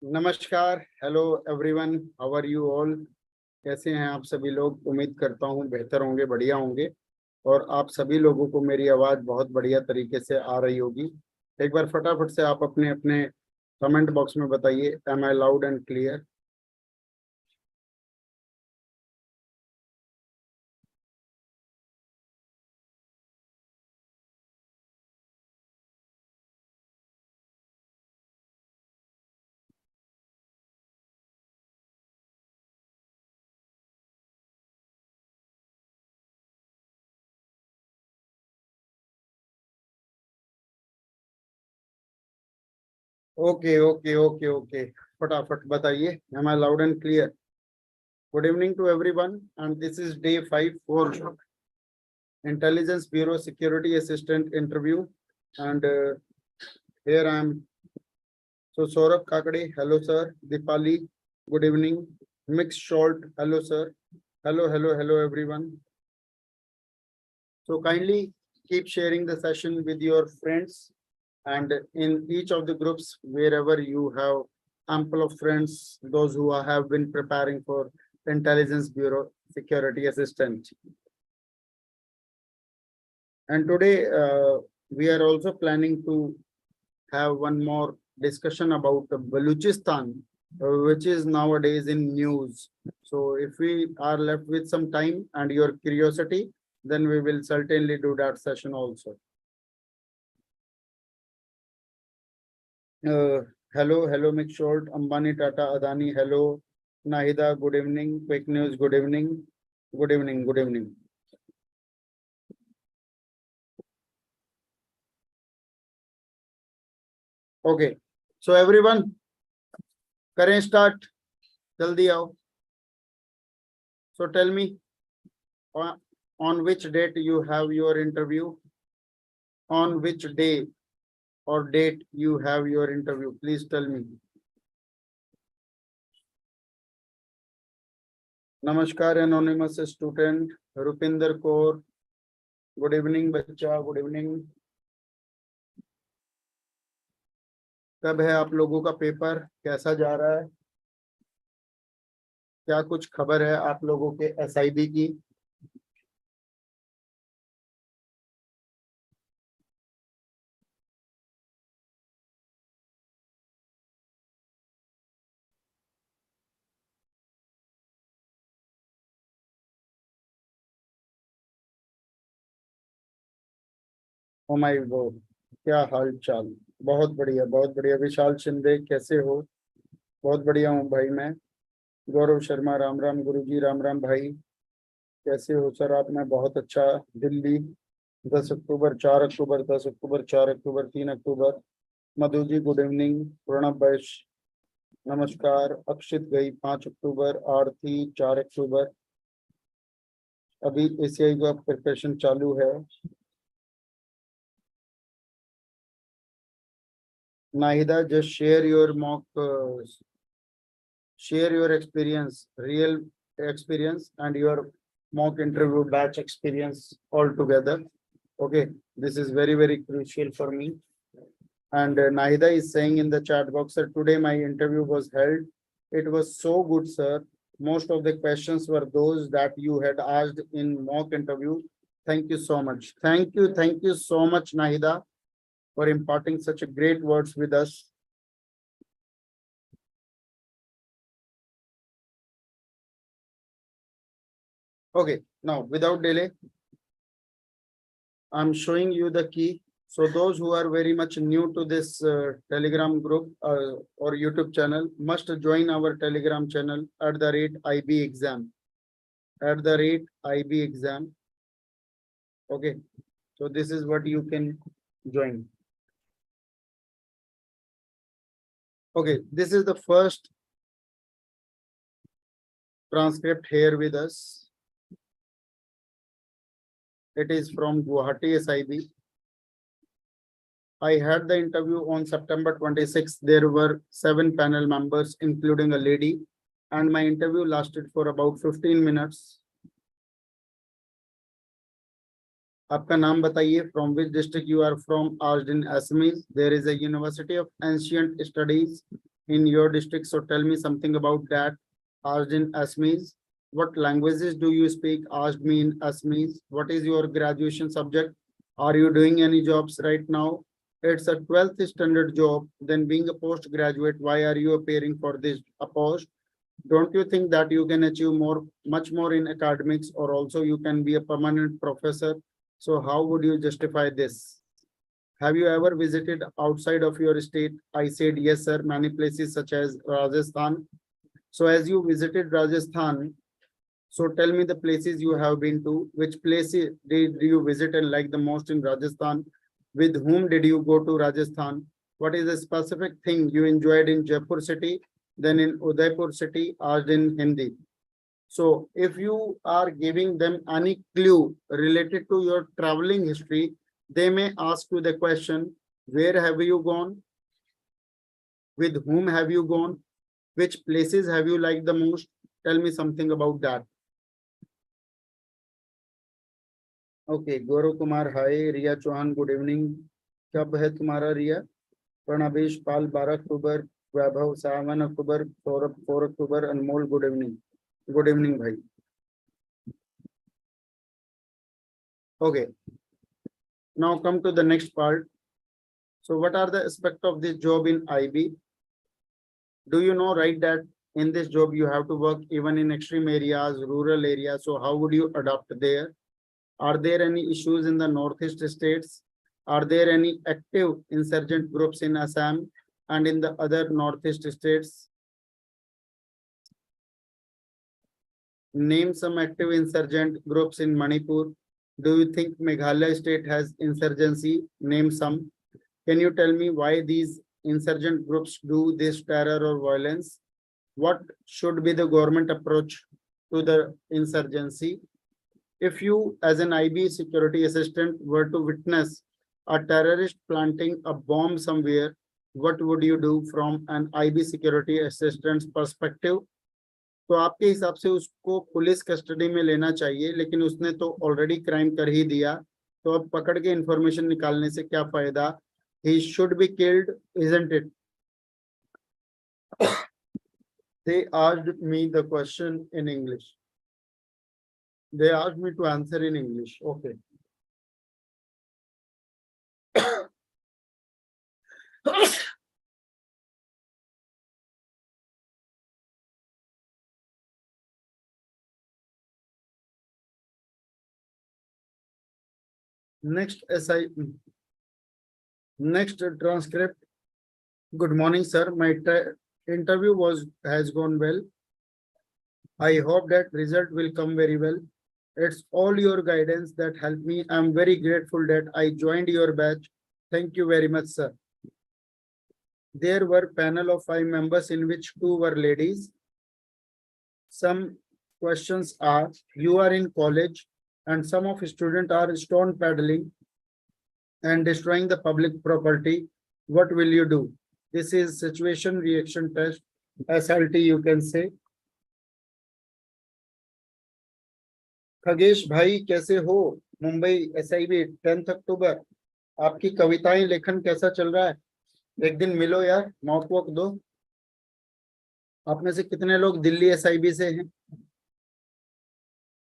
नमस्कार, hello everyone, how are you all. कैसे हैं आप सभी लोग। उम्मीद करता हूं बेहतर होंगे, बढ़िया होंगे। और आप सभी लोगों को मेरी आवाज़ बहुत बढ़िया तरीके से आ रही होगी। एक बार फटाफट से आप अपने अपने कमेंट बॉक्स में बताइए, am I loud and clear. Okay okay okay okay, फटाफट बताइए, am I loud and clear. Good evening to everyone and this is day 5 for intelligence bureau security assistant interview and here I am. So Saurabh Kakade, hello sir. Dipali, good evening. Mix Short, hello sir. Hello everyone. So kindly keep sharing the session with your friends and in each of the groups wherever you have ample of friends, those who have been preparing for Intelligence Bureau Security Assistant. And today we are also planning to have one more discussion about the Baluchistan, which is nowadays in news. So if we are left with some time and your curiosity, then we will certainly do that session also. Hello, Mick Short, Ambani, Tata, Adani, hello. Nahida, good evening. Quick News, good evening. Good evening, good evening. Okay, so everyone, करें start. जल्दी आओ. So tell me, on which date you have your interview? On which day or date you have your interview? Please tell me. Namaskar, anonymous student. Rupinder Kaur. Good evening, बच्चा. Good evening. कब है आप लोगों का paper? कैसा जा रहा है? क्या कुछ खबर है आप लोगों के SIB की? ओ माय गॉड, क्या हाल चाल। बहुत बढ़िया, बहुत बढ़िया। विशाल शिंदे, कैसे हो? बहुत बढ़िया हूँ भाई मैं। गौरव शर्मा, राम राम गुरुजी, राम राम भाई। कैसे हो सर आप? मैं बहुत अच्छा। दिल्ली 10 अक्टूबर, 4 अक्टूबर, 10 अक्टूबर, 4 अक्टूबर, 3 अक्टूबर। Madhu ji good evening. प्रणब वैश्य नमस्कार। अक्षित गई 5 अक्टूबर, आरती 4 अक्टूबर। अभी ACI का प्रिपरेशन चालू है। Nahida, just share your mock, share your experience, real experience, and your mock interview batch experience all together. Okay, this is very crucial for me. And Nahida is saying in the chat box that today my interview was held. It was so good, sir. Most of the questions were those that you had asked in mock interview. Thank you so much. Thank you so much, Nahida, for imparting such a great words with us. Okay, now without delay, I'm showing you the key. So those who are very much new to this Telegram group or YouTube channel must join our Telegram channel at the rate IB exam. At the rate IB exam. Okay, so this is what you can join. Okay, this is the first transcript here with us. It is from Guwahati SIB. I had the interview on September 26th. There were 7 panel members, including a lady, and my interview lasted for about 15 minutes. आपका नाम बताइए, from which district you are from, asked in Assamese. There is a University of Ancient Studies in your district. So tell me something about that. Asked in Assamese. What languages do you speak? Asked me in Assamese. What is your graduation subject? Are you doing any jobs right now? It's a 12th standard job. Then being a postgraduate, why are you appearing for this a post? Don't you think that you can achieve more, much more in academics, or also you can be a permanent professor? So how would you justify this? Have you ever visited outside of your state? I said, yes, sir. Many places such as Rajasthan. So as you visited Rajasthan, so tell me the places you have been to. Which places did you visit and like the most in Rajasthan? With whom did you go to Rajasthan? What is the specific thing you enjoyed in Jaipur city, then in Udaipur city, asked in Hindi? So if you are giving them any clue related to your traveling history, they may ask you the question, where have you gone? With whom have you gone? Which places have you liked the most? Tell me something about that. Okay, Gaurav Kumar, hi. Riya Chauhan, good evening. कब है तुम्हारा रिया? प्रणवेश पाल 12 अक्टूबर, वैभव 7 अक्टूबर, सौरभ 4 अक्टूबर, अनमोल good evening. Good evening भाई. Okay, now come to the next part. So what are the aspects of this job in IB? Do you know, right, that in this job you have to work even in extreme areas, rural areas. So how would you adapt there? Are there any issues in the northeast states? Are there any active insurgent groups in Assam and in the other northeast states? Name some active insurgent groups in Manipur. Do you think Meghalaya state has insurgency? Name some. Can you tell me why these insurgent groups do this terror or violence? What should be the government approach to the insurgency? If you, as an IB security assistant, were to witness a terrorist planting a bomb somewhere, what would you do from an IB security assistant's perspective? तो आपके हिसाब से उसको police custody में लेना चाहिए, लेकिन उसने तो ऑलरेडी क्राइम कर ही दिया, तो अब पकड़ के इंफॉर्मेशन निकालने से क्या फायदा? He should be killed, isn't it? They asked me the question in English. They asked me to answer in English. Okay. Next next transcript. Good morning, sir. My interview has gone well. I hope that result will come very well. It's all your guidance that helped me. I'm very grateful that I joined your batch. Thank you very much, sir. There were panel of 5 members in which 2 were ladies. Some questions are, you are in college and some of students are stone paddling and destroying the public property. What will you do? This is situation reaction test, SLT you can say. Khagesh भाई कैसे हो? Mumbai SIB 10th अक्टूबर. आपकी कविताएं लेखन कैसा चल रहा है? एक दिन मिलो यार, मॉक वॉक दो. आप में से कितने लोग दिल्ली SIB से हैं?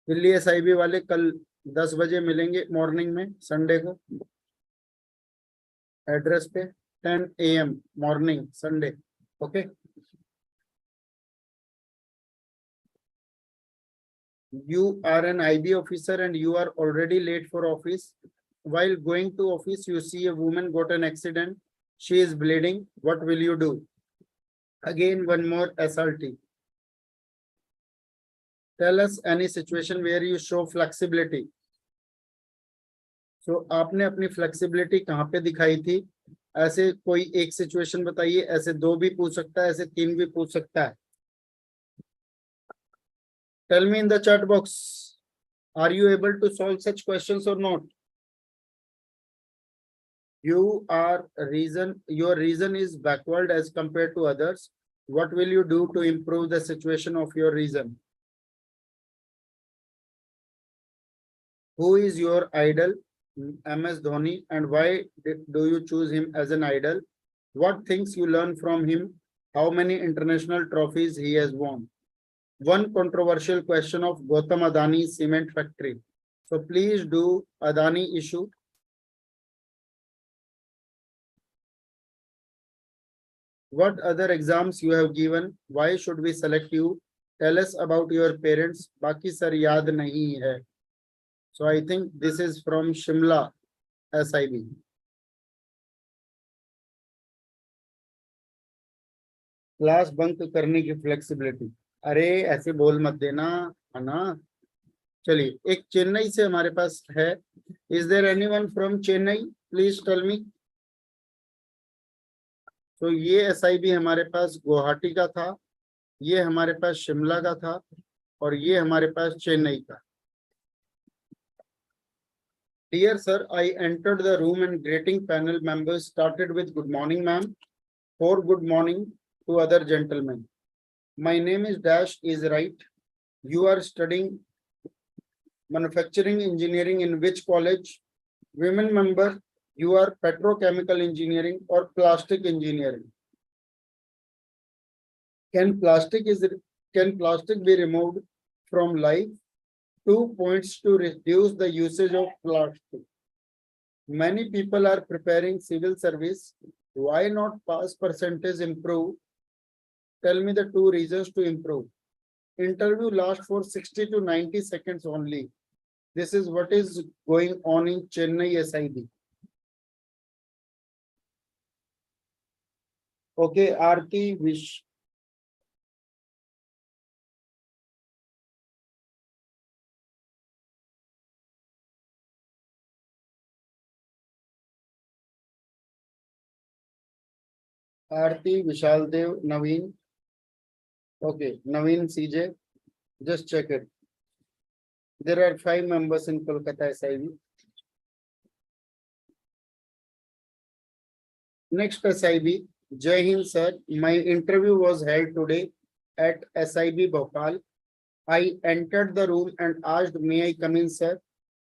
दिल्ली SIB वाले कल 10 बजे मिलेंगे मॉर्निंग में, संडे को, एड्रेस पे 10 AM morning Sunday. Okay. You are an IB officer and you are already late for office. While going to office, you see a woman got an accident. She is bleeding. What will you do? Again, one more SRT. Tell us any situation where you show flexibility. So आपने अपनी flexibility कहाँ पे दिखाई थी? ऐसे कोई एक situation बताइए. ऐसे 2 भी पूछ सकता है, ऐसे 3 भी पूछ सकता है. Tell me in the chat box, are you able to solve such questions or not? Your reason is backward as compared to others. What will you do to improve the situation of your reason? Who is your idol? MS Dhoni. And why do you choose him as an idol? What things you learn from him? how many international trophies he has won. One controversial question of Gautam Adani cement factory. So please do Adani issue. What other exams you have given? Why should we select you? Tell us about your parents. Baki sir yaad nahi hai. So I think this is from Shimla SIB. Class bunk करने की flexibility, अरे ऐसे बोल मत देना, है ना। चलिए, एक चेन्नई से हमारे पास है। Is there anyone from Chennai? Please tell me. तो ये SIB हमारे पास गुवाहाटी का था, ये हमारे पास शिमला का था, और ये हमारे पास चेन्नई का। Dear sir, I entered the room and greeting panel members started with good morning ma'am, for good morning to other gentlemen. My name is Dash is right. You are studying manufacturing engineering in which college? Women member, you are petrochemical engineering or plastic engineering. Can plastic be removed from life? 2 points to reduce the usage of plastic. Many people are preparing civil service. Why not pass percentage improve? Tell me the 2 reasons to improve. Interview lasts for 60 to 90 seconds only. This is what is going on in Chennai SIB. Okay, Aarti Vish. Aarti, Vishal Dev, Naveen. Okay, Naveen CJ. Just check it. There are 5 members in Kolkata SIB. Next SIB, Jai Hind sir. My interview was held today at SIB Bhopal. I entered the room and asked, may I come in, sir?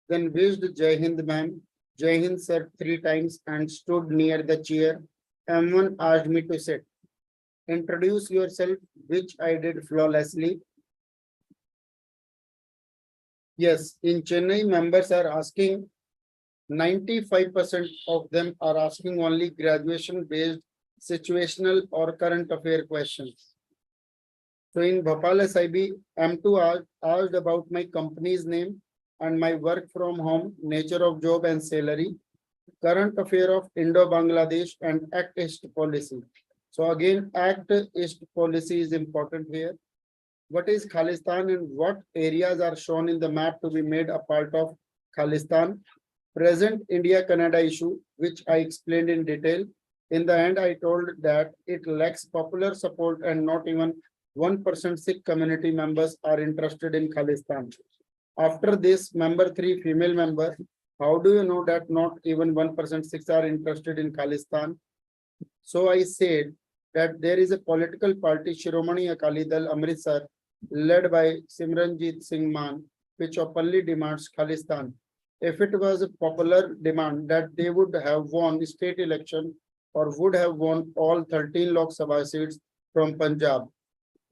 Then wished Jai Hind ma'am, Jai Hind sir 3 times and stood near the chair. M1 asked me to sit. Introduce yourself, which I did flawlessly. Yes, in Chennai, members are asking, 95% of them are asking only graduation-based situational or current affair questions. So in Bhopal SIB, M2 asked about my company's name and my work from home, nature of job and salary, current affair of Indo-Bangladesh and Act East policy. So again, Act East policy is important here. What is Khalistan and what areas are shown in the map to be made a part of Khalistan? Present India-Canada issue, which I explained in detail. In the end, I told that it lacks popular support and not even 1% Sikh community members are interested in Khalistan. After this, member 3, female member, how do you know that not even 1% Sikhs are interested in Khalistan? So I said that there is a political party, Shiromani Akali Dal Amritsar, led by Simranjit Singh Mann, which openly demands Khalistan. If it was a popular demand that they would have won the state election or would have won all 13 Lok Sabha seats from Punjab,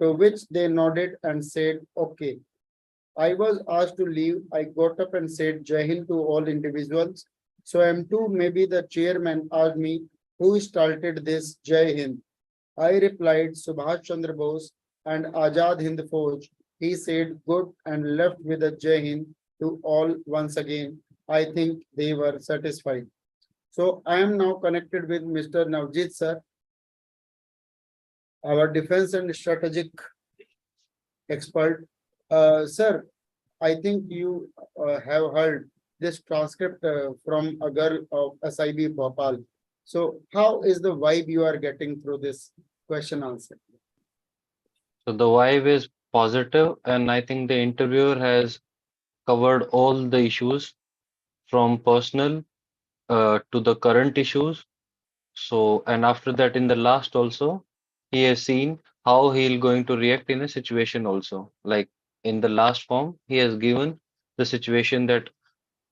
to which they nodded and said, okay. I was asked to leave. I got up and said Jai Hind to all individuals. So M2, maybe the chairman asked me, who started this Jai Hind? I replied, Subhash Chandra Bose and Azad Hind Fauj. He said good and left with a Jai Hind to all once again. I think they were satisfied. So I am now connected with Mr. Navjit sir, our defense and strategic expert. Sir, I think you have heard this transcript from a girl of SIB Bhopal. So how is the vibe you are getting through this question answer? So the vibe is positive, and I think the interviewer has covered all the issues from personal to the current issues. So, and after that, in the last also, he has seen how he'll going to react in a situation also. Like in the last form, he has given the situation that,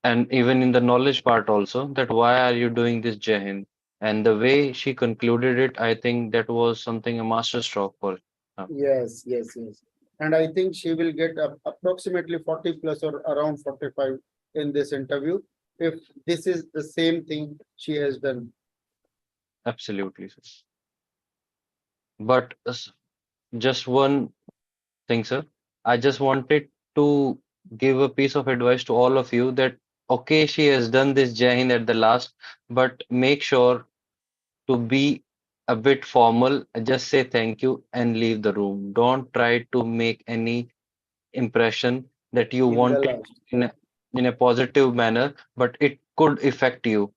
and even in the knowledge part also, that why are you doing this, Jai Hind? and the way she concluded it, I think that was something a masterstroke for her. Yes, yes, yes. And I think she will get approximately 40 plus or around 45 in this interview if this is the same thing she has done. Absolutely, sir. But just one thing, sir. I just wanted to give a piece of advice to all of you that okay, she has done this Jai Hind at the last, but make sure to be a bit formal. Just say thank you and leave the room. Don't try to make any impression that you In the want it last. in a positive manner, but it could affect you.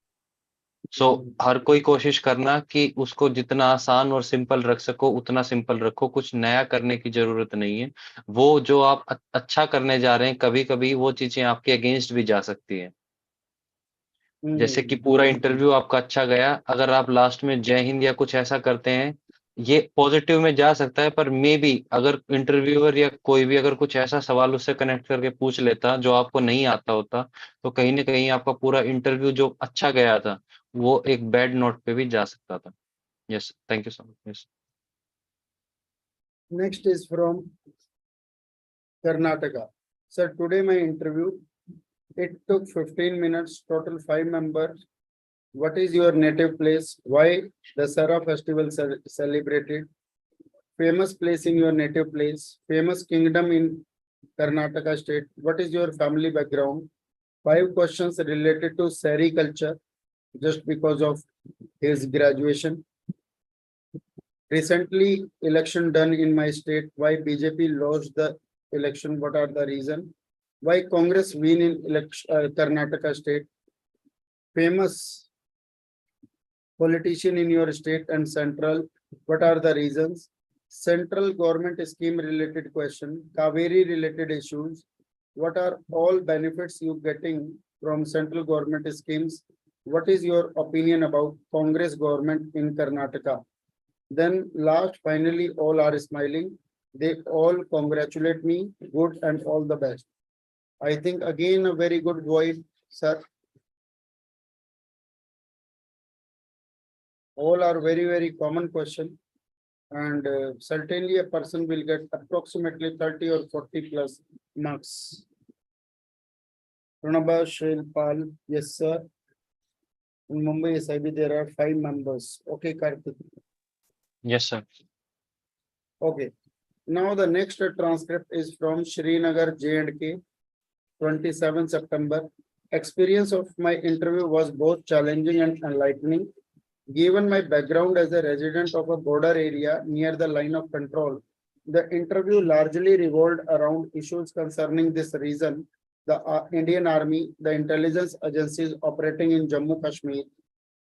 सो हर कोई कोशिश करना कि उसको जितना आसान और simple रख सको उतना सिंपल रखो, कुछ नया करने की ज़रूरत नहीं है। वो जो आप अच्छा करने जा रहे हैं, कभी-कभी वो चीज़ें आपके अगेंस्ट भी जा सकती हैं। जैसे कि पूरा इंटरव्यू आपका अच्छा गया, अगर आप लास्ट में जय हिंद या कुछ ऐसा करते हैं, ये पॉजिटिव में जा सकता है, पर मेबी अगर इंटरव्यूअर या कोई भी अगर कुछ ऐसा सवाल उससे कनेक्ट करके पूछ लेता, जो आपको नहीं आता होता, तो कहीं न कहीं आपका पूरा इंटरव्यू जो अच्छा गया था, वो एक बैड नोट पे भी जा सकता था। Yes, thank you so much. Yes. Next is from Karnataka. Sir, today my interview, it took 15 minutes, total 5 members. What is your native place? Why the Sara festival celebrated? Famous place in your native place? Famous kingdom in Karnataka state? What is your family background? 5 questions related to Sari culture just because of his graduation. Recently election done in my state. Why BJP lost the election? What are the reason? Why Congress win in election Karnataka state? Famous politician in your state and central. What are the reasons? Central government scheme related question. Kaveri related issues. What are all benefits you getting from central government schemes? What is your opinion about Congress government in Karnataka? Then last, finally, all are smiling. They all congratulate me. Good and all the best. I think again a very good voice, sir. All are very, very common question. And certainly a person will get approximately 30 or 40 plus marks. Pranaba Shailpal, yes, sir. In Mumbai SIB, there are 5 members. Okay, Karthik. Yes, sir. Okay. Now the next transcript is from Srinagar, J&K, 27 September. Experience of my interview was both challenging and enlightening. Given my background as a resident of a border area near the line of control, the interview largely revolved around issues concerning this region, the Indian Army, the intelligence agencies operating in Jammu Kashmir.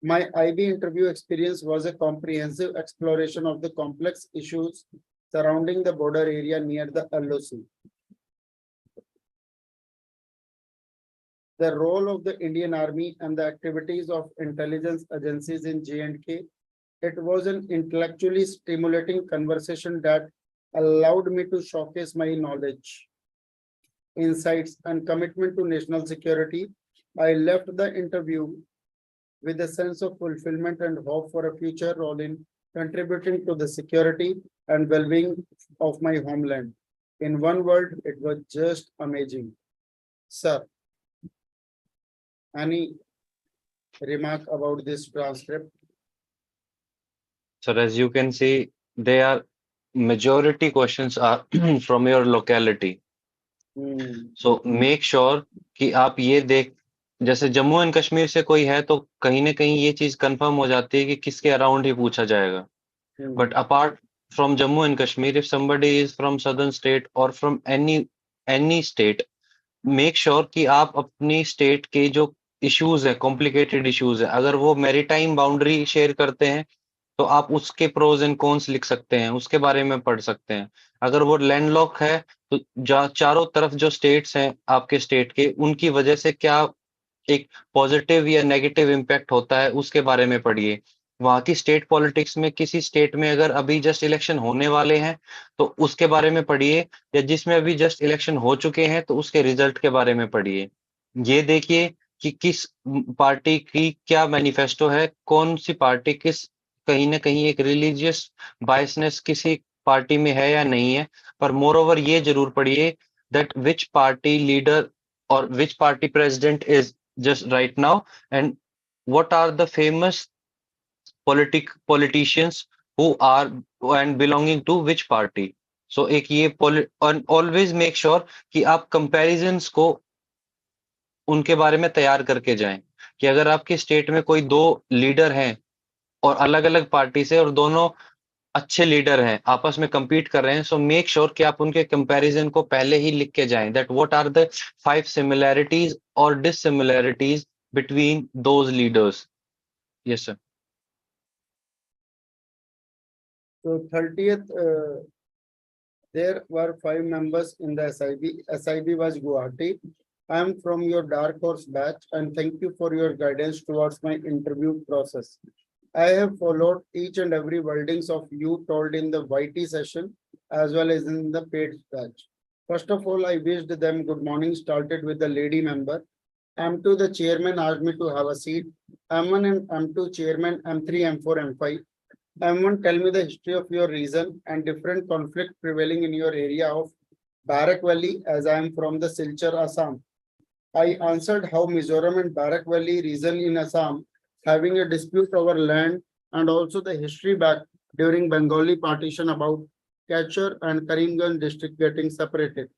My IB interview experience was a comprehensive exploration of the complex issues surrounding the border area near the LOC. The role of the Indian Army and the activities of intelligence agencies in J&K. It was an intellectually stimulating conversation that allowed me to showcase my knowledge, insights, and commitment to national security. I left the interview with a sense of fulfillment and hope for a future role in contributing to the security and well-being of my homeland. In one word, it was just amazing. Sir, any remark about this transcript? Sir, as you can see, they are majority questions are from your locality. So make sure कि आप ये देख जैसे Jammu and Kashmir से कोई है तो कहीं ना कहीं ये चीज कंफर्म हो जाती है कि किसके अराउंड ही पूछा जाएगा but apart from Jammu and Kashmir if somebody is from southern state और from any state make sure कि आप अपनी स्टेट के जो इश्यूज है कॉम्प्लिकेटेड इश्यूज है अगर वो मैरीटाइम बाउंड्री शेयर करते हैं तो आप उसके प्रोज एंड कॉन्स लिख सकते हैं उसके बारे में पढ़ सकते हैं अगर वो लैंडलॉक है तो चारों तरफ जो स्टेट्स हैं आपके स्टेट के उनकी वजह से क्या एक पॉजिटिव या नेगेटिव इम्पैक्ट होता है उसके बारे में पढ़िए वहां की स्टेट पॉलिटिक्स में किसी स्टेट में अगर अभी जस्ट इलेक्शन होने वाले हैं तो उसके बारे में पढ़िए या जिसमें अभी जस्ट इलेक्शन हो चुके हैं तो उसके रिजल्ट के बारे में पढ़िए ये देखिए कि किस पार्टी की क्या मैनिफेस्टो है, कौन सी पार्टी किस कहीं ना कहीं एक रिलीजियस बायसनेस किसी पार्टी में है या नहीं है, पर मोर ओवर ये जरूर पढ़िए that which party leader or which party president is just right now, and what are the famous politicians who are and belonging to which party. So एक ये always make sure कि आप comparisons को उनके बारे में तैयार करके जाएं, कि अगर आपके स्टेट में कोई दो लीडर हैं और अलग अलग पार्टी से और दोनों अच्छे लीडर हैं, आपस में compete कर रहे हैं, so make sure कि आप उनके comparison को पहले ही लिख के जाएं, that what are the 5 similarities or dissimilarities between those leaders. Yes sir. So 30th, there were 5 members in the SIB. SIB was Guwahati. I am from your dark horse batch and thank you for your guidance towards my interview process. I have followed each and every wordings of you told in the YT session as well as in the paid batch. First of all, I wished them good morning, started with the lady member. M2, the chairman asked me to have a seat. M1 and M2 chairman, M3, M4, M5. M1, tell me the history of your region and different conflict prevailing in your area of Barak Valley as I am from the Silchar, Assam. I answered how Mizoram and Barak Valley region in Assam having a dispute over land and also the history back during Bengali partition about Kachar and Karimganj district getting separated.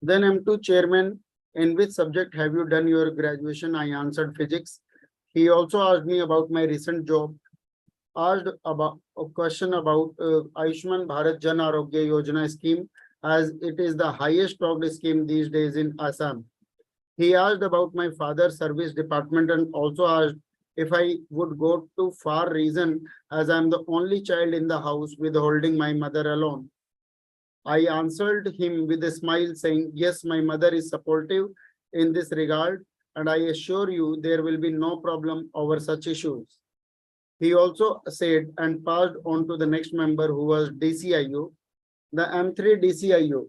Then M2 chairman, in which subject have you done your graduation? I answered physics. He also asked me about my recent job, asked about a question about Ayushman Bharat Jan Arogya Yojana scheme as it is the highest talked scheme these days in Assam. He asked about my father's service department and also asked if I would go to far region as I am the only child in the house withholding my mother alone. I answered him with a smile saying, yes, my mother is supportive in this regard and I assure you there will be no problem over such issues. He also said and passed on to the next member who was DCIO, the M3 DCIO.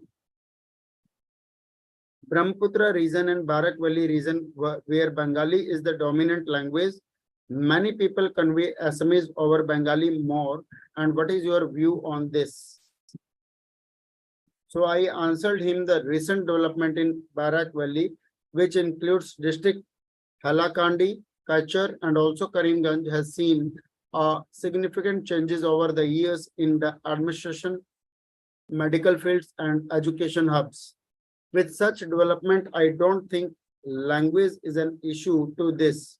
Brahmaputra region and Barak Valley region where Bengali is the dominant language. Many people convey Assamese over Bengali more. And what is your view on this? So I answered him the recent development in Barak Valley, which includes district Halakandi, Kachar, and also Karimganj has seen significant changes over the years in the administration, medical fields, and education hubs. With such development, I don't think language is an issue to this.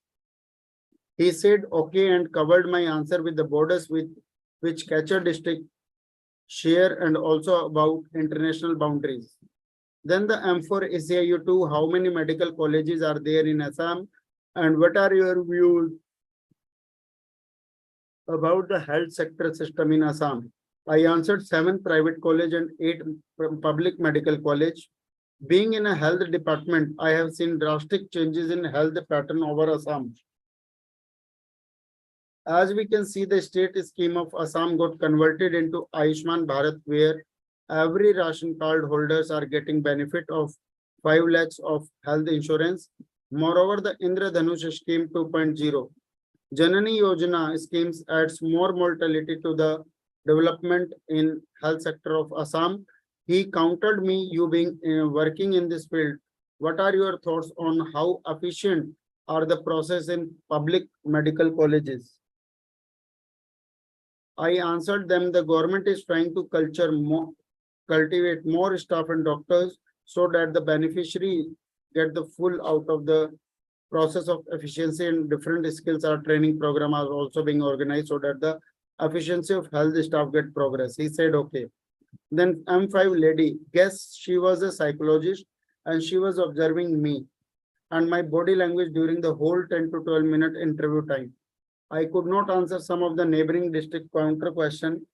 He said okay and covered my answer with the borders with which Kachar district share and also about international boundaries. Then the M4 SIU2, how many medical colleges are there in Assam and what are your views about the health sector system in Assam? I answered 7 private college and 8 public medical college. Being in a health department, I have seen drastic changes in health pattern over Assam. As we can see, the state scheme of Assam got converted into Ayushman Bharat, where every ration card holders are getting benefit of 5 lakhs of health insurance. Moreover, the Indra Dhanush scheme 2.0. Janani Yojana schemes adds more mortality to the development in health sector of Assam. He countered me, you being working in this field. What are your thoughts on how efficient are the process in public medical colleges? I answered them, the government is trying to cultivate more staff and doctors so that the beneficiary get the full out of the process of efficiency, and different skills or training program are also being organized so that the efficiency of health staff get progress. He said, okay. Then M5 lady, guess she was a psychologist and she was observing me and my body language during the whole 10 to 12-minute interview time. I could not answer some of the neighboring district counter question,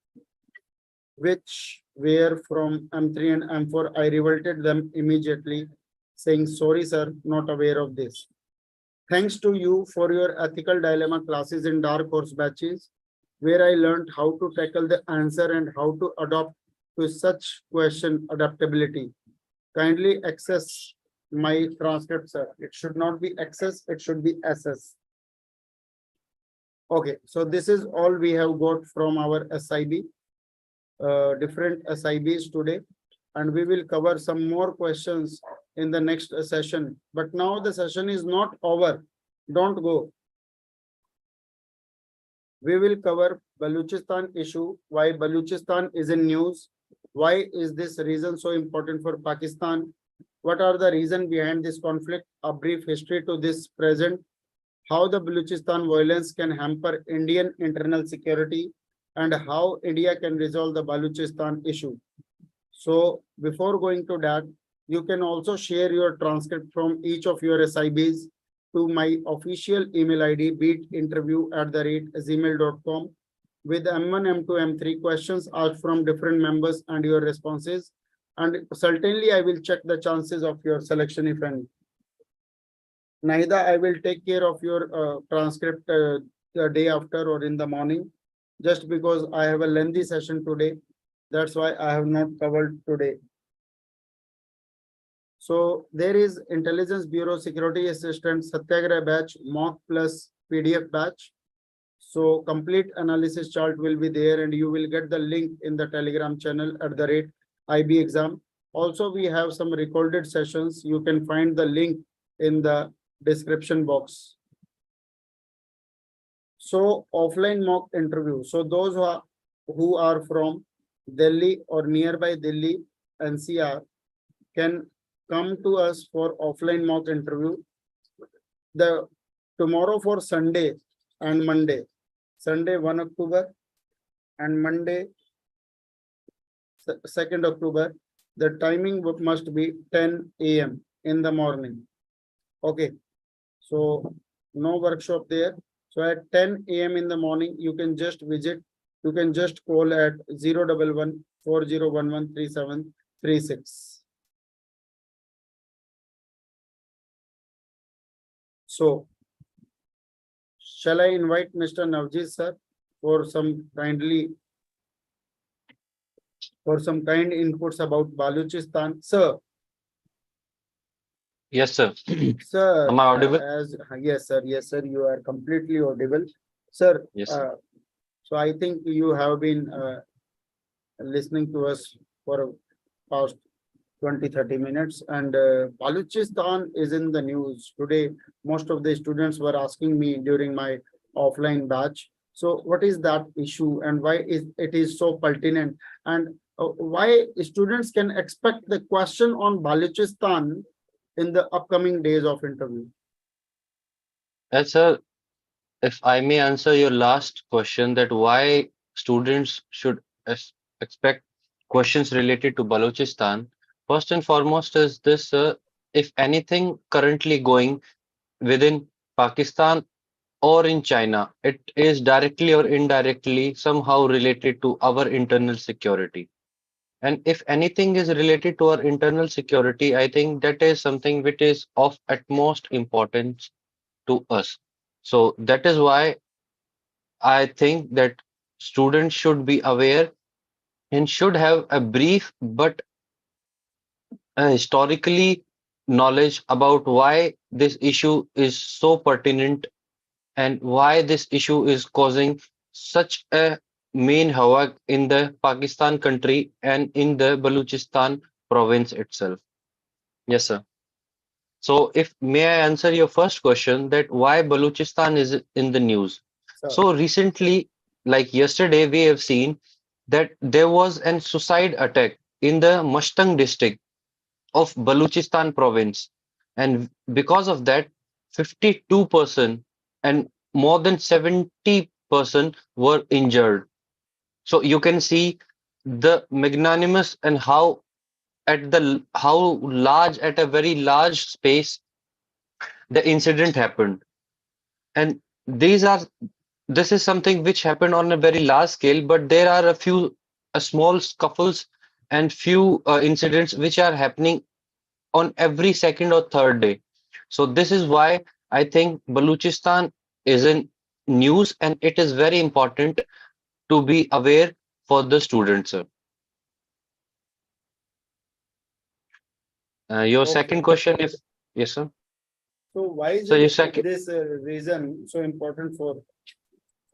which were from M3 and M4. I revolted them immediately, saying, sorry, sir, not aware of this. Thanks to you for your ethical dilemma classes in dark horse batches, where I learned how to tackle the answer and how to adopt to such question adaptability. Kindly access my transcript, sir. It should not be XS, it should be SS. Okay, so this is all we have got from our SIB, different SIBs today, and we will cover some more questions in the next session. But now the session is not over. Don't go. We will cover Baluchistan issue, why Baluchistan is in news, why is this region so important for Pakistan, what are the reasons behind this conflict, a brief history to this present, how the Baluchistan violence can hamper Indian internal security, and how India can resolve the Baluchistan issue. So before going to that, you can also share your transcript from each of your SIBs to my official email ID, beatinterview@gmail.com, with M1, M2, M3 questions asked from different members and your responses. And certainly I will check the chances of your selection if any. Neither I will take care of your transcript the day after or in the morning, just because I have a lengthy session today. That's why I have not covered today. So there is Intelligence Bureau Security Assistant Satyagraha batch, mock plus PDF batch. So complete analysis chart will be there, and you will get the link in the Telegram channel @IB exam. Also, we have some recorded sessions. You can find the link in the description box. So offline mock interview. So those who are from Delhi or nearby Delhi NCR can come to us for offline mock interview. The tomorrow for Sunday and Monday, Sunday 1 October and Monday 2nd October, the timing must be 10 AM in the morning. Okay, so no workshop there. So at 10 AM in the morning, you can just visit, you can just call at 011 4011 3736. So shall I invite Mr. Navjeet sir for some kind inputs about Baluchistan, sir? Yes, sir. Sir, Am I audible? yes, sir, you are completely audible, sir. Yes, sir. So I think you have been listening to us for past 20-30 minutes, and Baluchistan is in the news today. Most of the students were asking me during my offline batch, so what is that issue and why is it is so pertinent, and why students can expect the question on Baluchistan in the upcoming days of interview? Yes, sir. If I may answer your last question, that why students should expect questions related to Balochistan, first and foremost is this, if anything currently going within Pakistan or in China, it is directly or indirectly somehow related to our internal security. And if anything is related to our internal security, I think that is something which is of utmost importance to us. So that is why I think that students should be aware and should have a brief but historically knowledge about why this issue is so pertinent and why this issue is causing such a main havoc in the Pakistan country and in the Baluchistan province itself. Yes, sir. So if may I answer your first question, that why Baluchistan is in the news. Sir, So recently, like yesterday, we have seen that there was an suicide attack in the Mashtang district of Baluchistan province. And because of that, 52% and more than 70% were injured. So you can see the magnanimous and how large, at a very large space, the incident happened. And these are this is something which happened on a very large scale, but there are a few small scuffles and few incidents which are happening on every second or third day. So this is why I think Baluchistan is in news, and it is very important to be aware for the students. Your Okay. second question, if yes, sir. So why is So your second, this region so important for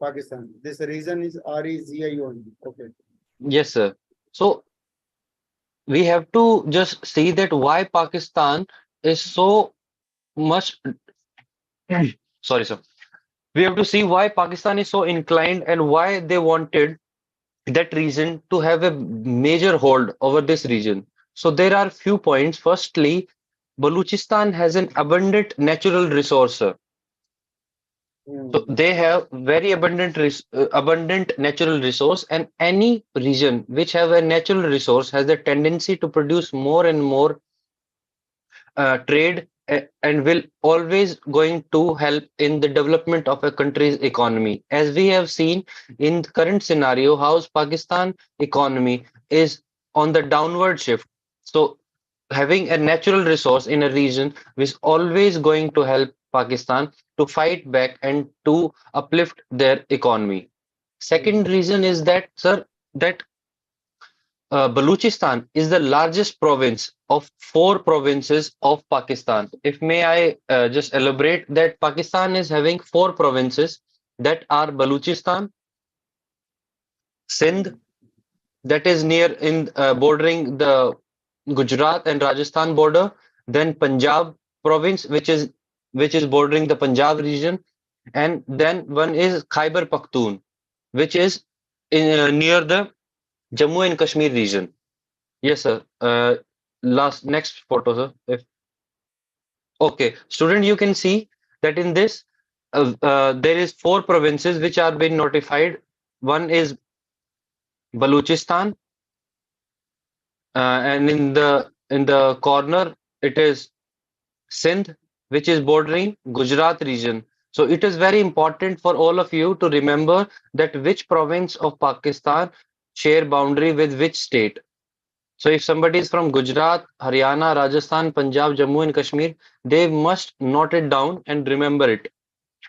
Pakistan? This region is REGION. Okay. yes, sir. So we have to just see that why Pakistan is so much. Sorry, sir. We have to see why Pakistan is so inclined and why they wanted that region to have a major hold over this region. So there are few points. Firstly, Baluchistan has an abundant natural resource, sir. So Hmm. they have very abundant natural resource, and any region which have a natural resource has a tendency to produce more and more trade and will always going to help in the development of a country's economy. As we have seen in the current scenario, how Pakistan economy is on the downward shift. So having a natural resource in a region is always going to help Pakistan to fight back and to uplift their economy. Second reason is that, sir, that Baluchistan is the largest province of four provinces of Pakistan. If may I just elaborate that Pakistan is having four provinces that are Baluchistan, Sindh, that is near in bordering the Gujarat and Rajasthan border, then Punjab province, which is bordering the Punjab region, and then one is Khyber Pakhtun, which is near the Jammu and Kashmir region. Yes, sir. Last next photo, sir. If okay, student, you can see that in this there is four provinces which are being notified. One is Baluchistan, and in the corner it is Sindh, which is bordering Gujarat region. So it is very important for all of you to remember that which province of Pakistan share boundary with which state. So if somebody is from Gujarat, Haryana, Rajasthan, Punjab, Jammu and Kashmir, they must note it down and remember it.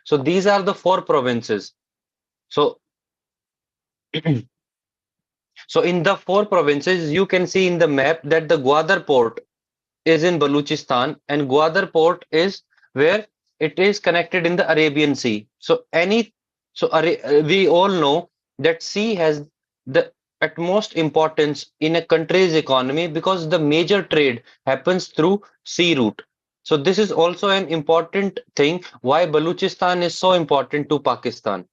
So these are the four provinces. So so in the four provinces, you can see in the map that the Gwadar port is in Baluchistan, and Gwadar port is where it is connected in the Arabian Sea. We all know that sea has the utmost importance in a country's economy because the major trade happens through sea route. So this is also an important thing why Baluchistan is so important to Pakistan.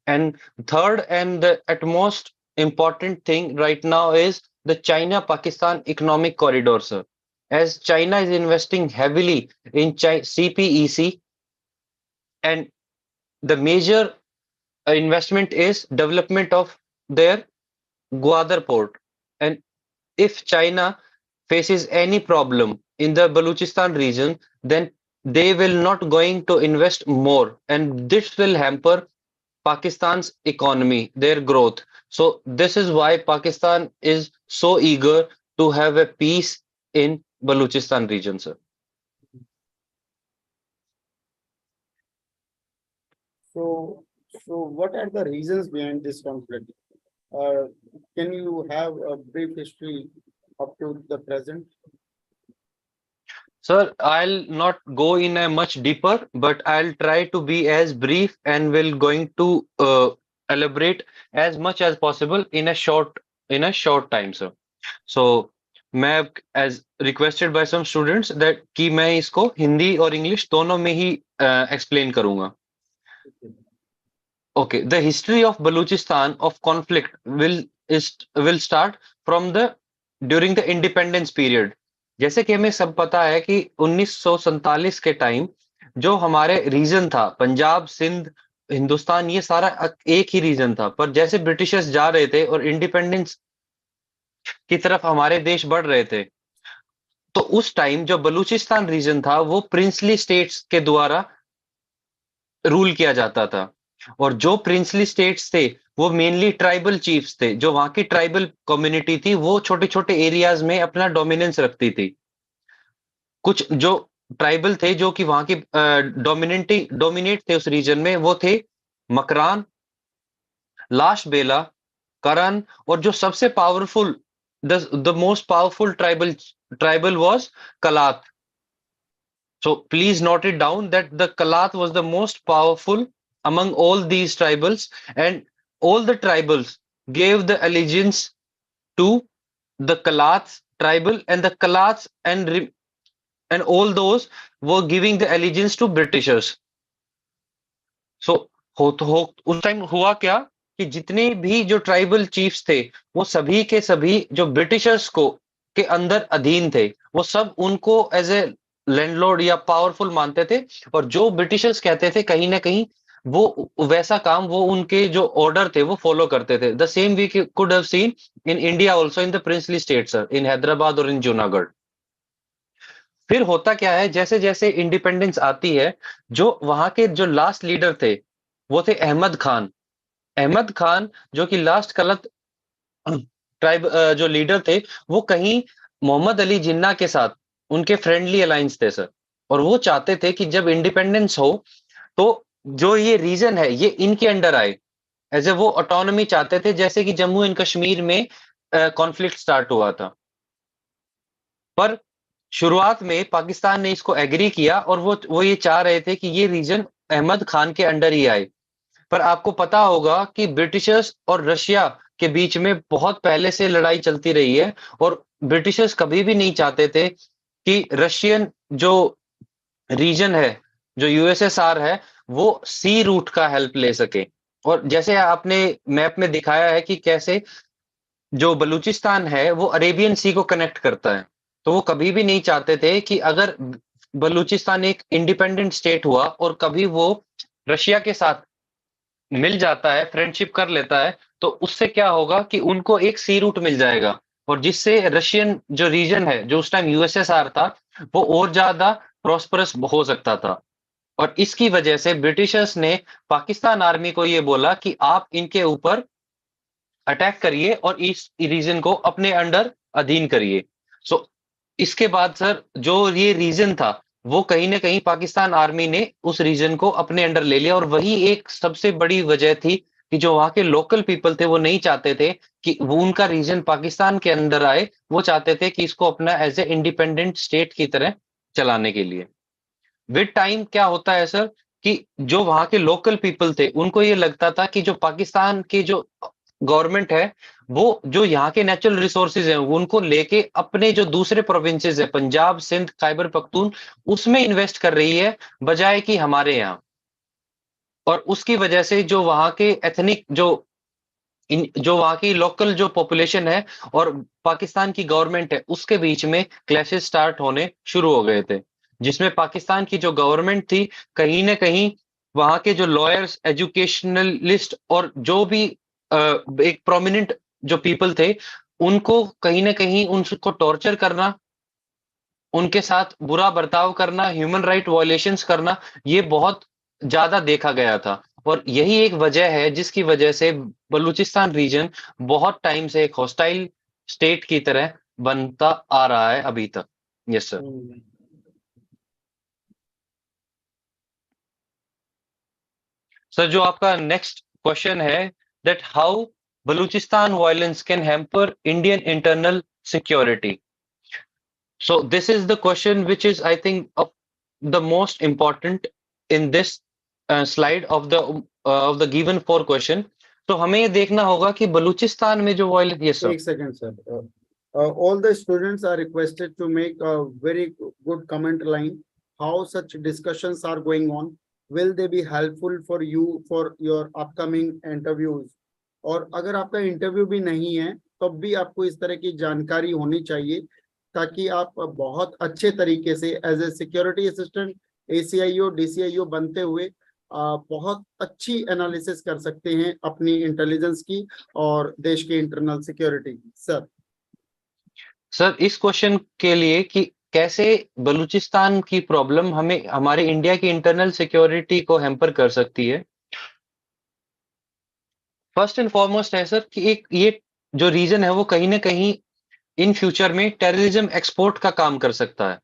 And third and the utmost important thing right now is the China-Pakistan economic corridor, sir. As China is investing heavily in CPEC, and the major investment is development of their Gwadar port. And if China faces any problem in the Baluchistan region, then they will not going to invest more, and this will hamper Pakistan's economy, their growth. So this is why Pakistan is so eager to have a peace in Baluchistan region, sir. So, so what are the reasons behind this conflict? Uh, can you have a brief history up to the present? Sir, I'll not go in a much deeper, but I'll try to be as brief and will going to elaborate as much as possible in a short time, sir. So मैं as requested by some students that कि मैं इसको हिंदी और English दोनों में ही explain करूंगा. Okay, the history of Baluchistan of conflict will start from the during the independence period. जैसे कि हमें सब पता है कि 1947 के टाइम जो हमारे रीजन था पंजाब, सिंध, हिंदुस्तान, ये सारा एक ही रीजन था, पर जैसे ब्रिटिशर्स जा रहे थे और इंडिपेंडेंस की तरफ हमारे देश बढ़ रहे थे, तो उस टाइम जो बलूचिस्तान रीजन था वो प्रिंसली स्टेट्स के द्वारा रूल किया जाता था, और जो प्रिंसली स्टेट्स थे वो मेनली ट्राइबल चीफ्स थे, जो वहां की ट्राइबल कम्युनिटी थी वो छोटे छोटे एरियाज में अपना डोमिनेंस रखती थी. कुछ जो ट्राइबल थे जो कि वहां की डोमिनेट थे उस रीजन में, वो थे मकरान, लाश बेला, करन, और जो सबसे powerful the most powerful tribal was Kalat. So please note it down that the Kalat was the most powerful among all these tribals, and all the tribals gave the allegiance to the Kalats tribal, and the Kalats and all those were giving the allegiance to Britishers. सो उस time हुआ क्या कि जितने भी जो tribal chiefs थे वो सभी के सभी जो ब्रिटिशर्स को के अंदर अधीन थे, वो सब उनको एज ए लैंडलॉर्ड या पावरफुल मानते थे, और जो ब्रिटिशर्स कहते थे कहीं ना कहीं वो वैसा काम वो उनके जो ऑर्डर थे वो फॉलो करते थे. The same we could have seen in India also in the princely states, in Hyderabad और इन जूनागढ़. फिर होता क्या है, जैसे जैसे इंडिपेंडेंस आती है, जो वहां के जो लास्ट लीडर थे वो थे अहमद खान. अहमद खान जो कि लास्ट कलत ट्राइब जो लीडर थे, वो कहीं मोहम्मद अली जिन्ना के साथ उनके फ्रेंडली अलायंस थे सर. और वो चाहते थे कि जब इंडिपेंडेंस हो तो जो ये रीजन है ये इनके अंडर आए, एज ए वो ऑटोनॉमी चाहते थे, जैसे कि जम्मू एंड कश्मीर में कॉन्फ्लिक्ट स्टार्ट हुआ था. पर शुरुआत में पाकिस्तान ने इसको एग्री किया और वो ये चाह रहे थे कि ये रीजन अहमद खान के अंडर ही आए. पर आपको पता होगा कि ब्रिटिशर्स और रशिया के बीच में बहुत पहले से लड़ाई चलती रही है, और ब्रिटिशर्स कभी भी नहीं चाहते थे कि रशियन जो रीजन है, जो यूएसएसआर है, वो सी रूट का हेल्प ले सके. और जैसे आपने मैप में दिखाया है कि कैसे जो बलूचिस्तान है वो अरेबियन सी को कनेक्ट करता है, तो वो कभी भी नहीं चाहते थे कि अगर बलूचिस्तान एक इंडिपेंडेंट स्टेट हुआ और कभी वो रशिया के साथ मिल जाता है, फ्रेंडशिप कर लेता है, तो उससे क्या होगा कि उनको एक सी रूट मिल जाएगा, और जिससे रशियन जो रीजन है जो उस टाइम यूएसएसआर था वो और ज्यादा प्रॉस्परस हो सकता था. और इसकी वजह से ब्रिटिशर्स ने पाकिस्तान आर्मी को ये बोला कि आप इनके ऊपर अटैक करिए और इस रीजन को अपने अंडर अधीन करिए. सो इसके बाद सर जो ये रीजन था वो कहीं ना कहीं पाकिस्तान आर्मी ने उस रीजन को अपने अंडर ले लिया, और वही एक सबसे बड़ी वजह थी कि जो वहां के लोकल पीपल थे वो नहीं चाहते थे कि वो उनका रीजन पाकिस्तान के अंदर आए, वो चाहते थे कि इसको अपना एज ए इंडिपेंडेंट स्टेट की तरह चलाने के लिए. विद टाइम क्या होता है सर कि जो वहां के लोकल पीपल थे उनको ये लगता था कि जो पाकिस्तान की जो गवर्नमेंट है वो जो यहाँ के नेचुरल रिसोर्सेज हैं वो उनको लेके अपने जो दूसरे प्रोविंसेस है, पंजाब, सिंध, खैबर पख्तून, उसमें इन्वेस्ट कर रही है बजाय कि हमारे यहाँ. और उसकी वजह से जो वहाँ के एथनिक जो वहाँ की लोकल जो पॉपुलेशन है और पाकिस्तान की गवर्नमेंट है उसके बीच में क्लैशेस स्टार्ट होने शुरू हो गए थे, जिसमें पाकिस्तान की जो गवर्नमेंट थी कहीं ना कहीं वहाँ के जो लॉयर्स, एजुकेशनलिस्ट और जो भी एक प्रोमिनेंट जो पीपल थे उनको कहीं ना कहीं उनको टॉर्चर करना, उनके साथ बुरा बर्ताव करना, ह्यूमन राइट वायलेशंस करना, ये बहुत ज्यादा देखा गया था. और यही एक वजह है जिसकी वजह से बलूचिस्तान रीजन बहुत टाइम से एक हॉस्टाइल स्टेट की तरह बनता आ रहा है अभी तक. Yes sir. सर जो आपका नेक्स्ट क्वेश्चन है, that how Balochistan violence can hamper Indian internal security. So this is the question which is, I think, of the most important in this slide of the given four question. तो हमें ये देखना होगा कि बलूचिस्तान में जो violence. Yes sir. एक second sir. All the students are requested to make a very good comment line. How such discussions are going on? Will they be helpful for you for your upcoming interviews? और अगर आपका interview भी नहीं है तब भी आपको इस तरह की जानकारी होनी चाहिए ताकि आप बहुत अच्छे तरीके से as a security assistant, ACIO, DCIO बनते हुए बहुत अच्छी एनालिसिस कर सकते हैं अपनी इंटेलिजेंस की और देश की इंटरनल सिक्योरिटी की. सर इस क्वेश्चन के लिए कि कैसे बलूचिस्तान की प्रॉब्लम हमें हमारे इंडिया की इंटरनल सिक्योरिटी को हैम्पर कर सकती है, फर्स्ट एंड फॉरमोस्ट है सर कि एक ये जो रीजन है वो कहीं ना कहीं इन फ्यूचर में टेररिज्म एक्सपोर्ट का काम कर सकता है.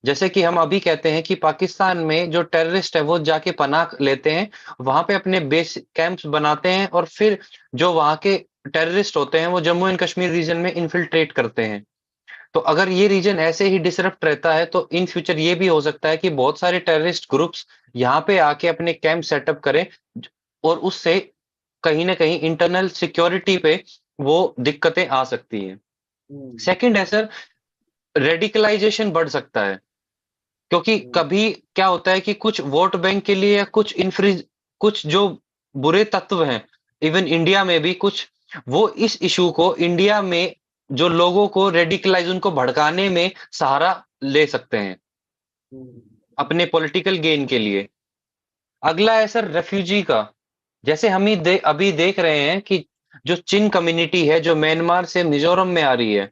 जैसे कि हम अभी कहते हैं कि पाकिस्तान में जो टेररिस्ट है वो जाके पनाह लेते हैं, वहां पे अपने बेस कैंप्स बनाते हैं, और फिर जो वहां के टेररिस्ट होते हैं वो जम्मू एंड कश्मीर रीजन में इन्फिल्ट्रेट करते हैं। तो अगर ये रीजन ऐसे ही डिसरप्ट रहता है तो इन फ्यूचर ये भी हो सकता है कि बहुत सारे टेररिस्ट ग्रुप्स यहाँ पे आके अपने कैंप सेटअप करें और उससे कहीं ना कहीं इंटरनल सिक्योरिटी पे वो दिक्कतें आ सकती हैं। सेकंड है सर, रेडिकलाइजेशन बढ़ सकता है, क्योंकि कभी क्या होता है कि कुछ वोट बैंक के लिए या कुछ जो बुरे तत्व हैं, इवन इंडिया में भी कुछ, वो इस इशू को इंडिया में जो लोगों को रेडिकलाइज, उनको भड़काने में सहारा ले सकते हैं अपने पॉलिटिकल गेन के लिए। अगला है सर रेफ्यूजी का। जैसे हम ही अभी देख रहे हैं कि जो चिन कम्युनिटी है जो म्यांमार से मिजोरम में आ रही है,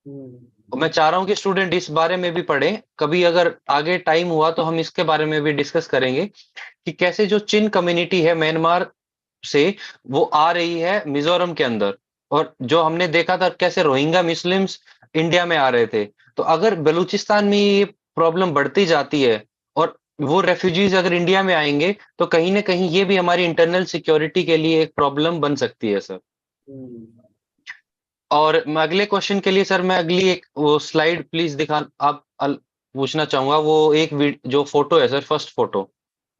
और मैं चाह रहा हूँ कि स्टूडेंट इस बारे में भी पढ़ें, कभी अगर आगे टाइम हुआ तो हम इसके बारे में भी डिस्कस करेंगे कि कैसे जो चिन कम्युनिटी है म्यांमार से वो आ रही है मिजोरम के अंदर, और जो हमने देखा था कैसे रोहिंग्या मुस्लिम्स इंडिया में आ रहे थे। तो अगर बलूचिस्तान में ये प्रॉब्लम बढ़ती जाती है और वो रेफ्यूजीज अगर इंडिया में आएंगे तो कहीं ना कहीं ये भी हमारी इंटरनल सिक्योरिटी के लिए एक प्रॉब्लम बन सकती है सर। और मैं अगले क्वेश्चन के लिए सर मैं अगली एक वो स्लाइड प्लीज दिखा, आप पूछना चाहूंगा वो एक जो फोटो है सर, फर्स्ट फोटो,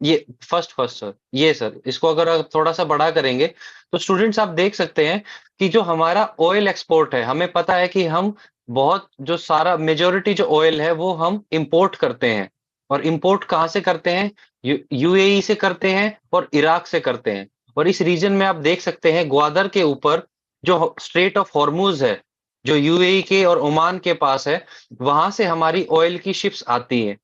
ये फर्स्ट फर्स्ट सर, ये सर इसको अगर आप थोड़ा सा बड़ा करेंगे तो स्टूडेंट्स आप देख सकते हैं कि जो हमारा ऑयल एक्सपोर्ट है, हमें पता है कि हम बहुत जो सारा मेजोरिटी जो ऑयल है वो हम इंपोर्ट करते हैं, और इंपोर्ट कहाँ से करते हैं? यूएई से करते हैं और इराक से करते हैं। और इस रीजन में आप देख सकते हैं ग्वादर के ऊपर जो स्ट्रेट ऑफ हॉर्मूज है, जो यूएई के और ओमान के पास है, वहां से हमारी ऑयल की शिप्स आती हैं।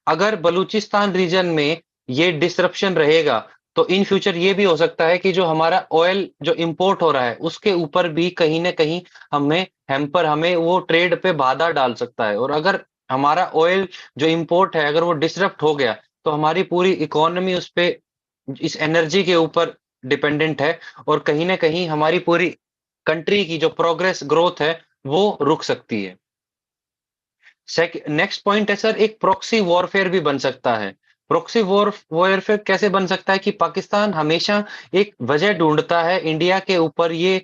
अगर बलूचिस्तान रीजन में ये डिसरप्शन रहेगा तो इन फ्यूचर ये भी हो सकता है कि जो हमारा ऑयल जो इंपोर्ट हो रहा है उसके ऊपर भी कहीं ना कहीं हमें वो ट्रेड पे बाधा डाल सकता है। और अगर हमारा ऑयल जो इंपोर्ट है अगर वो डिसरप्ट हो गया तो हमारी पूरी इकोनॉमी उस पे, इस एनर्जी के ऊपर डिपेंडेंट है, और कहीं ना कहीं हमारी पूरी कंट्री की जो प्रोग्रेस ग्रोथ है वो रुक सकती है। नेक्स्ट पॉइंट है सर, एक प्रॉक्सी वॉरफेयर भी बन सकता है। प्रॉक्सी वॉरफेयर कैसे बन सकता है कि पाकिस्तान हमेशा एक वजह ढूंढता है इंडिया के ऊपर ये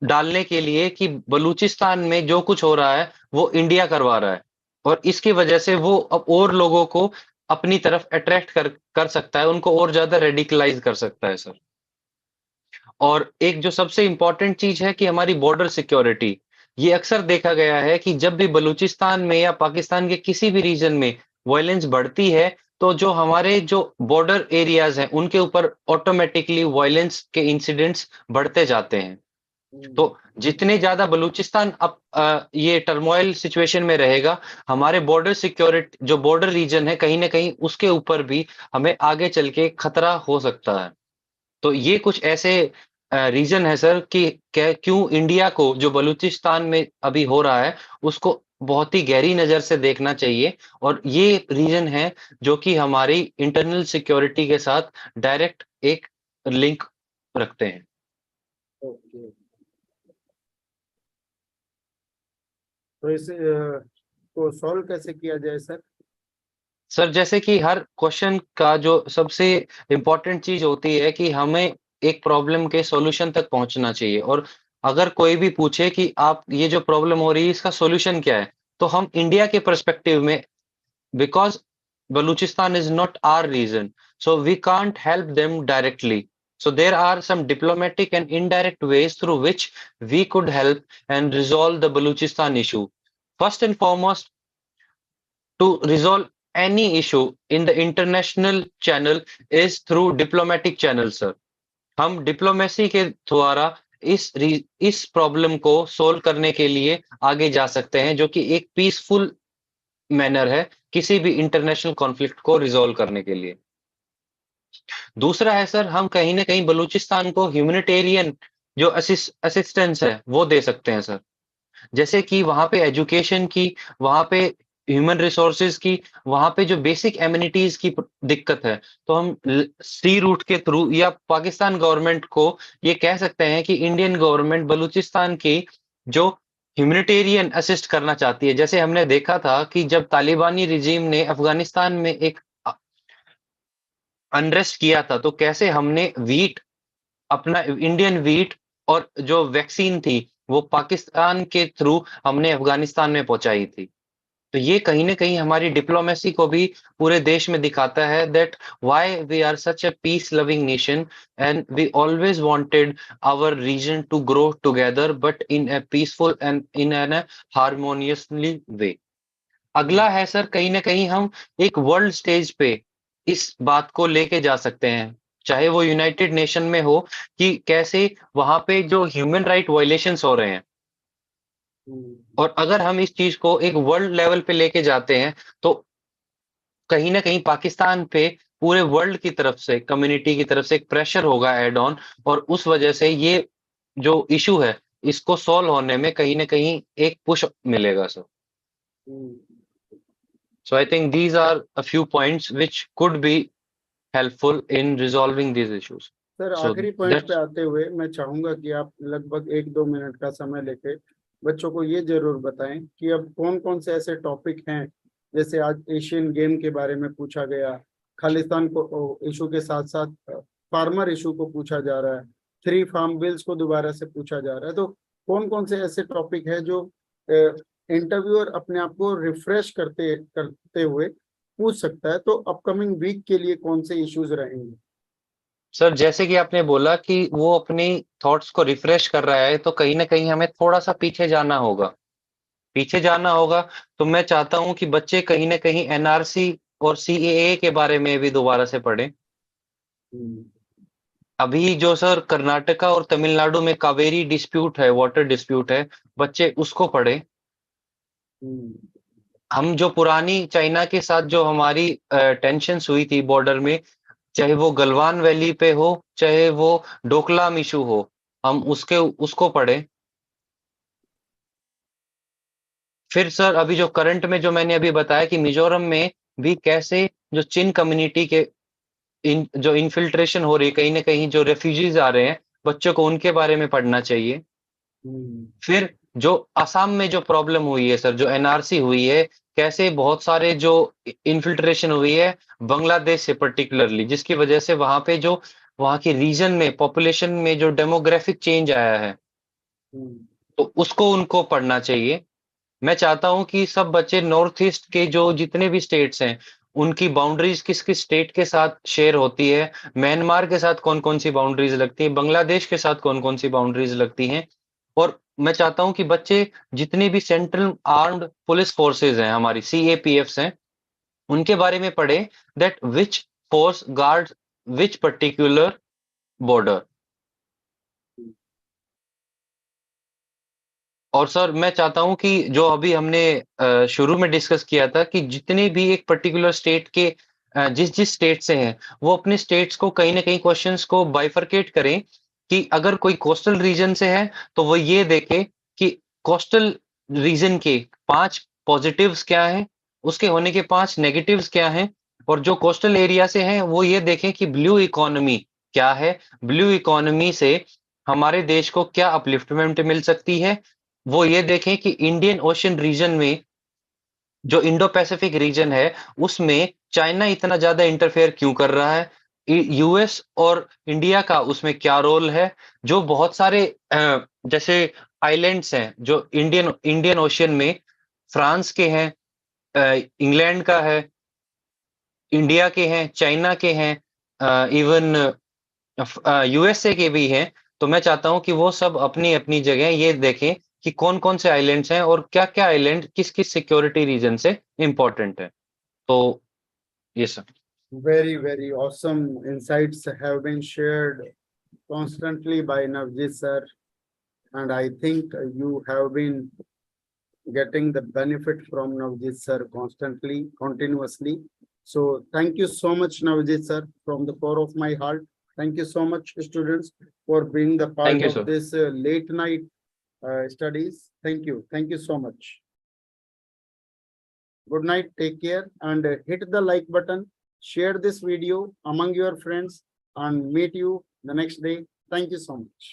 डालने के लिए कि बलूचिस्तान में जो कुछ हो रहा है वो इंडिया करवा रहा है, और इसकी वजह से वो अब और लोगों को अपनी तरफ अट्रैक्ट कर सकता है, उनको और ज्यादा रेडिकलाइज कर सकता है सर। और एक जो सबसे इंपॉर्टेंट चीज है कि हमारी बॉर्डर सिक्योरिटी, ये अक्सर देखा गया है कि जब भी बलूचिस्तान में या पाकिस्तान के किसी भी रीजन में वायलेंस बढ़ती है तो जो हमारे जो बॉर्डर एरियाज हैं उनके ऊपर ऑटोमेटिकली वायलेंस के इंसिडेंट्स बढ़ते जाते हैं। तो जितने ज्यादा बलूचिस्तान अब ये टर्मोइल सिचुएशन में रहेगा, हमारे बॉर्डर सिक्योरिटी जो बॉर्डर रीजन है कहीं ना कहीं उसके ऊपर भी हमें आगे चल के खतरा हो सकता है। तो ये कुछ ऐसे रीजन है सर कि क्यों इंडिया को जो बलूचिस्तान में अभी हो रहा है उसको बहुत ही गहरी नजर से देखना चाहिए, और ये रीजन है जो कि हमारी इंटरनल सिक्योरिटी के साथ डायरेक्ट एक लिंक रखते हैं। ओके, तो इसे को सॉल्व कैसे किया जाए सर? सर जैसे कि हर क्वेश्चन का जो सबसे इम्पोर्टेंट चीज होती है कि हमें एक प्रॉब्लम के सॉल्यूशन तक पहुंचना चाहिए, और अगर कोई भी पूछे कि आप ये जो प्रॉब्लम हो रही है इसका सॉल्यूशन क्या है, तो हम इंडिया के पर्सपेक्टिव में, because Baluchistan is not our region, so we can't help them directly. So there are some diplomatic and indirect ways through which we could help and resolve the Baluchistan issue. First and foremost, to resolve any issue in the international channel is through diplomatic channel, sir. हम diplomacy के द्वारा इस problem को solve करने के लिए आगे जा सकते हैं, जो कि एक पीसफुल मैनर है किसी भी इंटरनेशनल कॉन्फ्लिक्ट को रिजॉल्व करने के लिए। दूसरा है सर, हम कहीं ना कहीं बलूचिस्तान को ह्यूमैनिटेरियन जो असिस्टेंस है वो दे सकते हैं सर। जैसे कि वहां पे एजुकेशन की, वहां पे ह्यूमन रिसोर्सेज की, वहां पे जो बेसिक एमिनिटीज की दिक्कत है, तो हम सी रूट के थ्रू या पाकिस्तान गवर्नमेंट को ये कह सकते हैं कि इंडियन गवर्नमेंट बलूचिस्तान की जो ह्यूमैनिटेरियन असिस्ट करना चाहती है। जैसे हमने देखा था कि जब तालिबानी रिजीम ने अफगानिस्तान में एक अनरेस्ट किया था तो कैसे हमने वीट, अपना इंडियन वीट और जो वैक्सीन थी वो पाकिस्तान के थ्रू हमने अफगानिस्तान में पहुंचाई थी। तो ये कहीं न कहीं हमारी डिप्लोमेसी को भी पूरे देश में दिखाता है that why we are such a peace loving nation and we always wanted our region to grow together but in a peaceful and in an a harmoniously way. अगला है सर, कहीं न कहीं हम एक वर्ल्ड स्टेज पे इस बात को लेके जा सकते हैं, चाहे वो यूनाइटेड नेशन में हो, कि कैसे वहाँ पे जो ह्यूमन राइट वायलेशंस हो रहे हैं, और अगर हम इस चीज़ को एक वर्ल्ड लेवल पे लेके जाते हैं, तो कहीं न कहीं पाकिस्तान पे पूरे वर्ल्ड की तरफ से, कम्युनिटी की तरफ से एक प्रेशर होगा ऐड ऑन, और उस वजह से ये जो इश्यू है, इसको सॉल्व होने में कहीं न कहीं एक पुश मिलेगा sir. So I think these are a few points which could be helpful in resolving these issues. Sir So आखिरी पॉइंट पे that's आते हुए मैं चाहूंगा कि आप लगभग 1-2 मिनट का समय लेके बच्चों को ये जरूर बताएं कि अब कौन कौन से ऐसे टॉपिक हैं, जैसे आज एशियन गेम के बारे में पूछा गया, खालिस्तान को इशू के साथ साथ फार्मर इशू को पूछा जा रहा है, 3 फार्म बिल्स को दोबारा से पूछा जा रहा है। तो कौन कौन से ऐसे टॉपिक है जो इंटरव्यूअर अपने आप को रिफ्रेश करते करते हुए पूछ सकता है, तो अपकमिंग वीक के लिए कौन से इश्यूज रहेंगे? सर, जैसे कि आपने बोला कि वो अपनी थॉट्स को रिफ्रेश कर रहा है, तो कहीं न कहीं हमें थोड़ा-सा पीछे जाना होगा। पीछे जाना होगा, तो मैं चाहता हूँ कि बच्चे कहीं न कहीं एनआरसी और सीएए के बारे में भी दोबारा से पढ़ें। हम्म, अभी जो सर कर्नाटका और तमिलनाडु में कावेरी डिस्प्यूट है, वाटर डिस्प्यूट है, बच्चे उसको पढ़ें। हम्म, हम जो पुरानी चाइना के साथ जो हमारी टेंशन्स हुई थी बॉर्डर में, चाहे वो गलवान वैली पे हो, चाहे वो डोकलाम इशू हो, हम उसको पढ़ें। फिर सर अभी जो करंट में जो मैंने अभी बताया कि मिज़ोरम में भी कैसे जो चिन कम्युनिटी के इन जो इन्फिल्ट्रेशन हो रही है, कहीं न कहीं जो रेफ्यूजीज़ आ रहे हैं, बच्चों को उनके बारे में पढ़ना चाहिए। हम्म, फिर जो असम में जो प्रॉब्लम हुई है सर, जो एनआरसी हुई है, कैसे बहुत सारे जो इन्फिल्ट्रेशन हुई है बांग्लादेश से पर्टिकुलरली, जिसकी वजह से वहाँ पे जो वहाँ के रीजन में पॉपुलेशन में जो डेमोग्राफिक चेंज आया है, हम्म, तो उसको उनको पढ़ना चाहिए। मैं चाहता हूँ कि सब बच्चे नॉर्थ ईस्ट के जो जितने भी स्टेट्स हैं, उनकी बाउंड्रीज किस-किस स्टेट के साथ शेयर होती है, म्यांमार के साथ कौन-कौन सी बाउंड्रीज लगती हैं, बांग्लादेश के साथ कौन-कौन सी बाउंड्रीज लगती हैं। और मैं चाहता हूँ कि बच्चे जितनी भी सेंट्रल आर्म्ड पुलिस फोर्सेस हैं, हमारी सीएपीएफ्स हैं, उनके बारे में पढ़ें that which force guards which particular border. और सर मैं चाहता हूँ कि जो अभी हमने शुरू में डिस्कस किया था कि जितने भी एक पर्टिकुलर स्टेट के जिस-जिस स्टेट से हैं, वो अपने स्टेट्स को कहीं न कहीं क्वेश्चंस को बाइफरकेट करें कि अगर कोई कोस्टल रीजन से है, तो वो ये देखे कि कोस्टल रीजन के 5 पॉजिटिव्स क्या हैं, उसके होने के 5 नेगेटिव्स क्या हैं, और जो कोस्टल एरिया से हैं, वो ये देखें कि ब्लू इकोनॉमी क्या है, ब्लू इकोनॉमी से हमारे देश को क्या अपलिफ्टमेंट मिल सकती है, वो ये देखें कि इंडियन ओशन रीजन में जो इंडो पैसिफिक रीजन है, उसमें चाइना इतना ज़्यादा इंटरफेयर क्यों कर रहा है? यूएस और इंडिया का उसमें क्या रोल है? जो बहुत सारे जैसे आइलैंड्स हैं, जो इंडियन इंडियन ओशन में फ्रांस के हैं, इंग्लैंड का है, इंडिया के हैं, चाइना के हैं, इवन यूएसए के भी हैं। तो मैं चाहता हूँ कि वो सब अपनी-अपनी जगह ये देखें कि कौन-कौन से आइलैंड्स हैं और क्या-क्या आइलैंड किस-किस सिक्योरिटी रीजन से इम्पोर्टेंट है। तो ये सब। very very awesome insights have been shared constantly by Navjit sir, and I think you have been getting the benefit from Navjit sir constantly, continuously. So thank you so much, Navjit sir, from the core of my heart. Thank you so much, students, for being the thank part you of sir. this late night studies. Thank you. Thank you so much. Good night. Take care and hit the like button. Share this video among your friends and meet you the next day. Thank you so much.